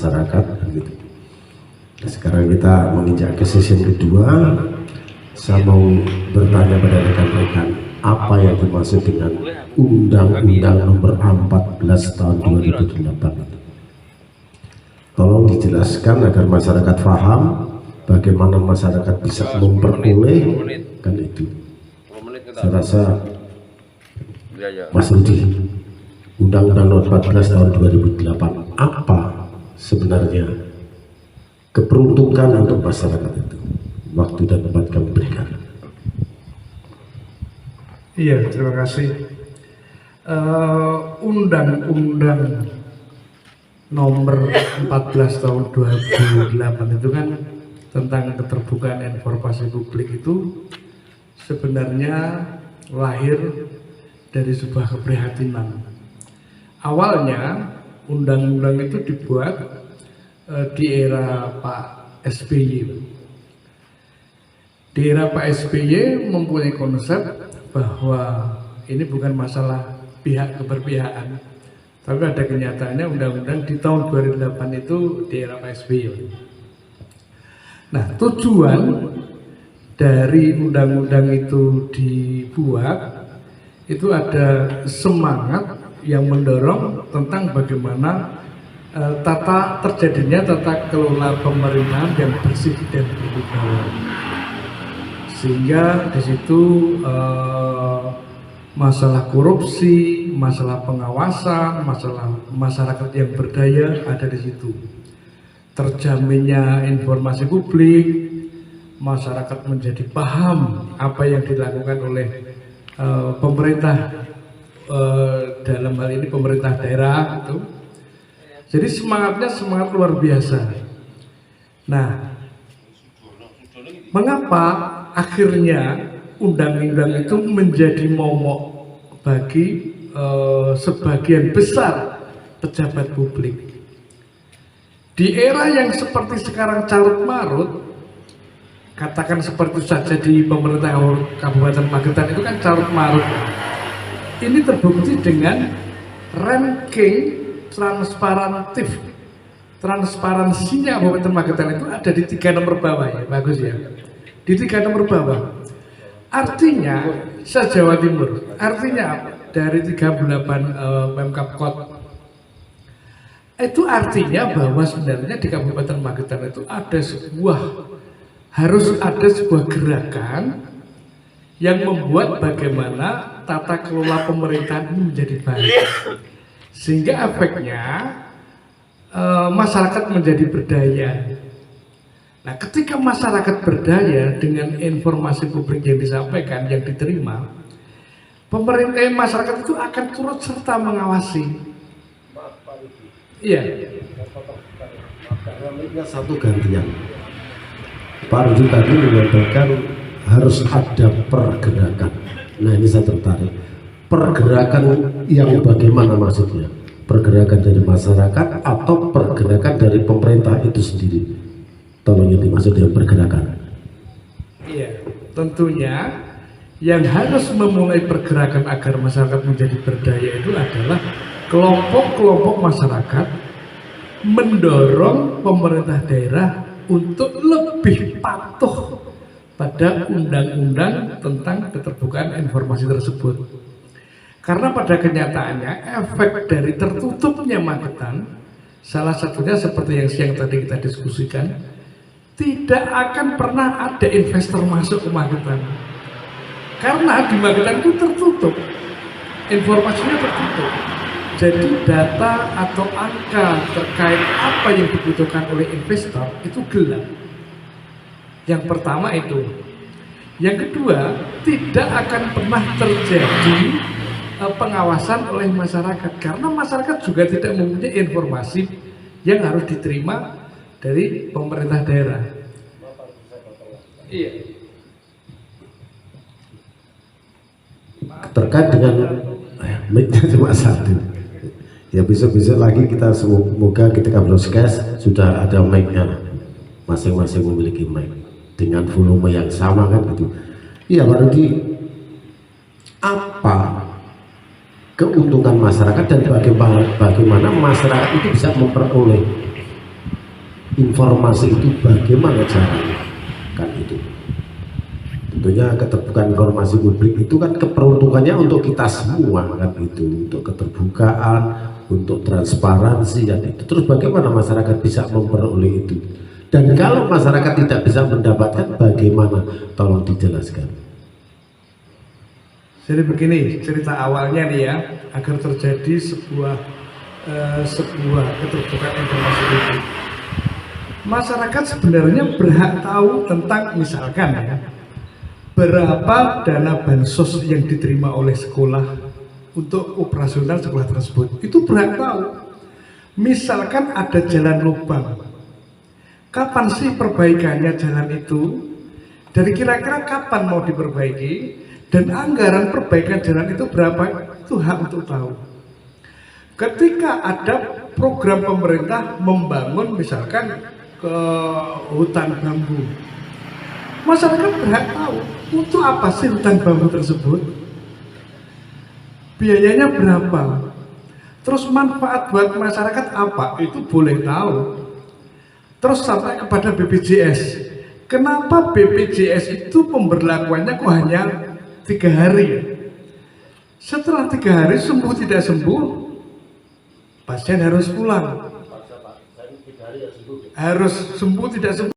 masyarakat gitu. Nah, sekarang kita menginjak ke sesi kedua. Saya mau bertanya pada rekan-rekan, apa yang dimaksud dengan Undang-Undang Nomor 14 Tahun 2008 itu? Tolong dijelaskan agar masyarakat paham bagaimana masyarakat bisa memperoleh kan itu. Saya rasa Mas Rudi, Undang-Undang Nomor 14 Tahun 2008, apa sebenarnya keperuntukan untuk masyarakat itu? Waktu dan tempat kami berikan. Iya, terima kasih. Undang-Undang Nomor 14 Tahun 2008 itu kan tentang keterbukaan informasi publik itu sebenarnya lahir dari sebuah keprihatinan. Awalnya undang-undang itu dibuat di era Pak SBY. Di era Pak SBY mempunyai konsep bahwa ini bukan masalah pihak keberpihakan, tapi ada kenyataannya undang-undang di tahun 2008 itu di era Pak SBY. Nah, tujuan dari undang-undang itu dibuat itu ada semangat yang mendorong tentang bagaimana terjadinya tata kelola pemerintahan yang bersih dan berwibawa. Sehingga di situ masalah korupsi, masalah pengawasan, masalah masyarakat yang berdaya ada di situ. Terjaminnya informasi publik, masyarakat menjadi paham apa yang dilakukan oleh pemerintah, dalam hal ini pemerintah daerah itu. Jadi semangatnya semangat luar biasa. Nah, mengapa akhirnya undang-undang itu menjadi momok bagi sebagian besar pejabat publik? Di era yang seperti sekarang carut marut, katakan seperti saja di pemerintah Kabupaten Magetan itu kan carut marut. Ini terbukti dengan ranking transparansinya Kabupaten Magetan itu ada di 3 nomor bawah, ya bagus ya, di 3 nomor bawah. Artinya se-Jawa Timur, artinya dari 38 Pemkab itu artinya bahwa sebenarnya di Kabupaten Magetan itu harus ada sebuah gerakan yang membuat bagaimana tata kelola pemerintahan ini menjadi baik, sehingga efeknya masyarakat menjadi berdaya. Nah, ketika masyarakat berdaya dengan informasi publik yang disampaikan, yang diterima, pemerintah masyarakat itu akan turut serta mengawasi. Iya. Satu gantian. Pak Rudi tadi menyampaikan harus ada pergerakan. Nah, ini saya tertarik. Pergerakan yang bagaimana maksudnya? Pergerakan dari masyarakat atau pergerakan dari pemerintah itu sendiri? Tolong yang dimaksud dengan pergerakan. Iya, tentunya yang harus memulai pergerakan agar masyarakat menjadi berdaya itu adalah kelompok-kelompok masyarakat mendorong pemerintah daerah untuk lebih patuh pada undang-undang tentang keterbukaan informasi tersebut. Karena pada kenyataannya efek dari tertutupnya Magetan, salah satunya seperti yang siang tadi kita diskusikan, tidak akan pernah ada investor masuk ke Magetan. Karena di Magetan itu tertutup, informasinya tertutup. Jadi data atau angka terkait apa yang dibutuhkan oleh investor itu gelap. Yang pertama itu. Yang kedua, tidak akan pernah terjadi pengawasan oleh masyarakat, karena masyarakat juga tidak mempunyai informasi yang harus diterima dari pemerintah daerah. Iya. Terkait dengan mic-nya cuma satu. Ya besok-besok lagi kita semoga ketika broadcast sudah ada mic-nya, masing-masing memiliki mic dengan volume yang sama kan gitu. Iya Pak Rudi, apa keuntungan masyarakat dan bagaimana masyarakat itu bisa memperoleh informasi itu bagaimana caranya, kan itu. Tentunya keterbukaan informasi publik itu kan keperuntukannya untuk kita semua, kan itu, untuk keterbukaan, untuk transparansi, kan itu. Terus bagaimana masyarakat bisa memperoleh itu? Dan kalau masyarakat tidak bisa mendapatkan, bagaimana? Tolong dijelaskan. Jadi begini cerita awalnya nih ya, agar terjadi sebuah keterbukaan informasi publik. Masyarakat sebenarnya berhak tahu tentang misalkan ya, berapa dana bansos yang diterima oleh sekolah untuk operasional sekolah tersebut, itu berhak tahu. Misalkan ada jalan lubang, kapan sih perbaikannya jalan itu, dan kira-kira kapan mau diperbaiki, dan anggaran perbaikan jalan itu berapa, itu hak untuk tahu. Ketika ada program pemerintah membangun misalkan ke hutan bambu, masyarakat berhak tahu untuk apa sih hutan bambu tersebut, biayanya berapa, terus manfaat buat masyarakat apa, itu boleh tahu. Terus sampai kepada BPJS, kenapa BPJS itu pemberlakuannya kok hanya 3 hari? Setelah 3 hari sembuh tidak sembuh, pasien harus pulang. Harus sembuh tidak sembuh.